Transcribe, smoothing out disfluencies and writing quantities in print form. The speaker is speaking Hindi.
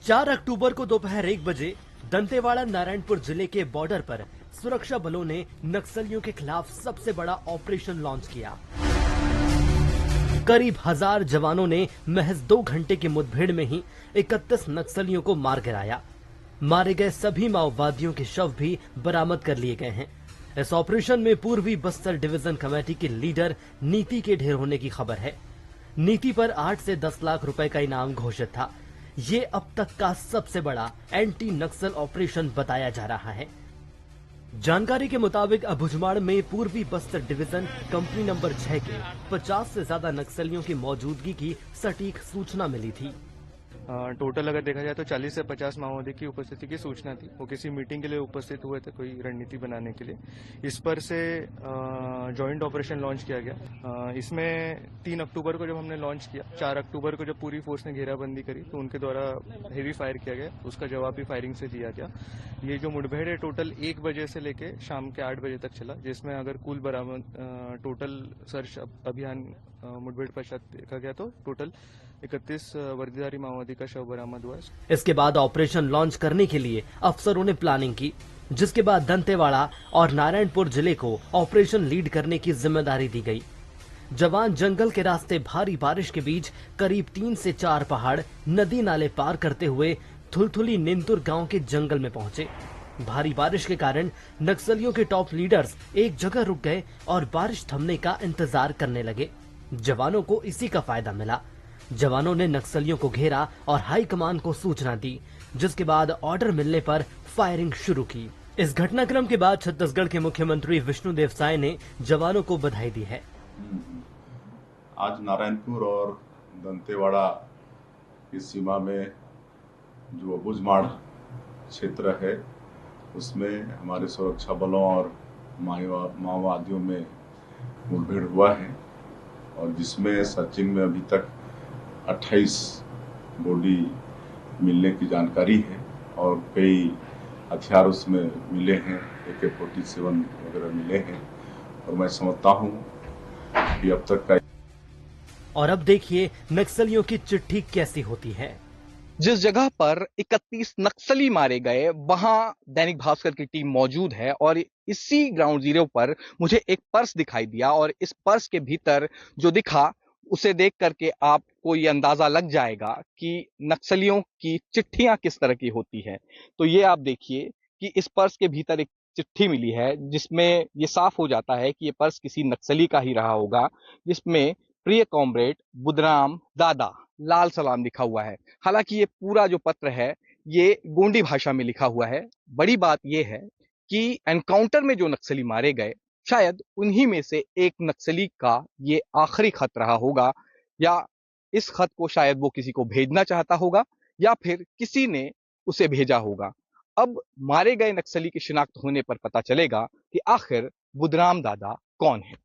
4 अक्टूबर को दोपहर 1 बजे दंतेवाड़ा नारायणपुर जिले के बॉर्डर पर सुरक्षा बलों ने नक्सलियों के खिलाफ सबसे बड़ा ऑपरेशन लॉन्च किया। करीब 1000 जवानों ने महज 2 घंटे की मुठभेड़ में ही 31 नक्सलियों को मार गिराया। मारे गए सभी माओवादियों के शव भी बरामद कर लिए गए हैं। इस ऑपरेशन में पूर्वी बस्तर डिवीजन कमेटी के लीडर नीति के ढेर होने की खबर है। नीति पर 8 से 10 लाख रुपए का इनाम घोषित था। ये अब तक का सबसे बड़ा एंटी नक्सल ऑपरेशन बताया जा रहा है। जानकारी के मुताबिक अबुझमाड़ में पूर्वी बस्तर डिवीजन कंपनी नंबर 6 के 50 से ज्यादा नक्सलियों की मौजूदगी की सटीक सूचना मिली थी। टोटल अगर देखा जाए तो 40 से 50 माओवादी की उपस्थिति की सूचना थी। वो किसी मीटिंग के लिए उपस्थित हुए थे, कोई रणनीति बनाने के लिए। इस पर से जॉइंट ऑपरेशन लॉन्च किया गया। इसमें 3 अक्टूबर को जब हमने लॉन्च किया, 4 अक्टूबर को जब पूरी फोर्स ने घेराबंदी करी तो उनके द्वारा हेवी फायर किया गया। उसका जवाब भी फायरिंग से दिया गया। ये जो मुठभेड़ है टोटल 1 बजे से लेके शाम के 8 बजे तक चला, जिसमें अगर कुल बरामद टोटल सर्च अभियान मुठभेड़ पश्चात देखा गया तो टोटल 31 वर्दीधारी माओवादी का शव बरामद हुआ। इसके बाद ऑपरेशन लॉन्च करने के लिए अफसरों ने प्लानिंग की, जिसके बाद दंतेवाड़ा और नारायणपुर जिले को ऑपरेशन लीड करने की जिम्मेदारी दी गई। जवान जंगल के रास्ते भारी बारिश के बीच करीब 3 से 4 पहाड़ नदी नाले पार करते हुए थुलथुली निंतुर गांव के जंगल में पहुंचे। भारी बारिश के कारण नक्सलियों के टॉप लीडर्स एक जगह रुक गए और बारिश थमने का इंतजार करने लगे। जवानों को इसी का फायदा मिला। जवानों ने नक्सलियों को घेरा और हाईकमान को सूचना दी, जिसके बाद ऑर्डर मिलने पर फायरिंग शुरू की। इस घटनाक्रम के बाद छत्तीसगढ़ के मुख्यमंत्री विष्णुदेव साय ने जवानों को बधाई दी है। आज नारायणपुर और दंतेवाड़ा की सीमा में जो अबुझमाड़ क्षेत्र है, उसमें हमारे सुरक्षा बलों और माओवादियों में मुठभेड़ हुआ है और जिसमें सर्चिंग में अभी तक 28 बॉडी मिलने की जानकारी है और कई हथियार उसमें मिले हैं, AK-47 वगैरह मिले हैं और मैं समझता हूं कि अब तक का। और अब देखिए नक्सलियों की चिट्ठी कैसी होती है। जिस जगह पर 31 नक्सली मारे गए, वहां दैनिक भास्कर की टीम मौजूद है और इसी ग्राउंड जीरो पर मुझे एक पर्स दिखाई दिया और इस पर्स के भीतर जो दिखा उसे देख करके आपको ये अंदाजा लग जाएगा कि नक्सलियों की चिट्ठियां किस तरह की होती है। तो ये आप देखिए कि इस पर्स के भीतर एक चिट्ठी मिली है, जिसमें ये साफ हो जाता है कि ये पर्स किसी नक्सली का ही रहा होगा, जिसमें प्रिय कॉमरेड बुधराम दादा लाल सलाम लिखा हुआ है। हालांकि ये पूरा जो पत्र है ये गोंडी भाषा में लिखा हुआ है। बड़ी बात यह है कि एनकाउंटर में जो नक्सली मारे गए, शायद उन्हीं में से एक नक्सली का ये आखिरी खत रहा होगा, या इस खत को शायद वो किसी को भेजना चाहता होगा या फिर किसी ने उसे भेजा होगा। अब मारे गए नक्सली की शिनाख्त होने पर पता चलेगा कि आखिर बुधराम दादा कौन है।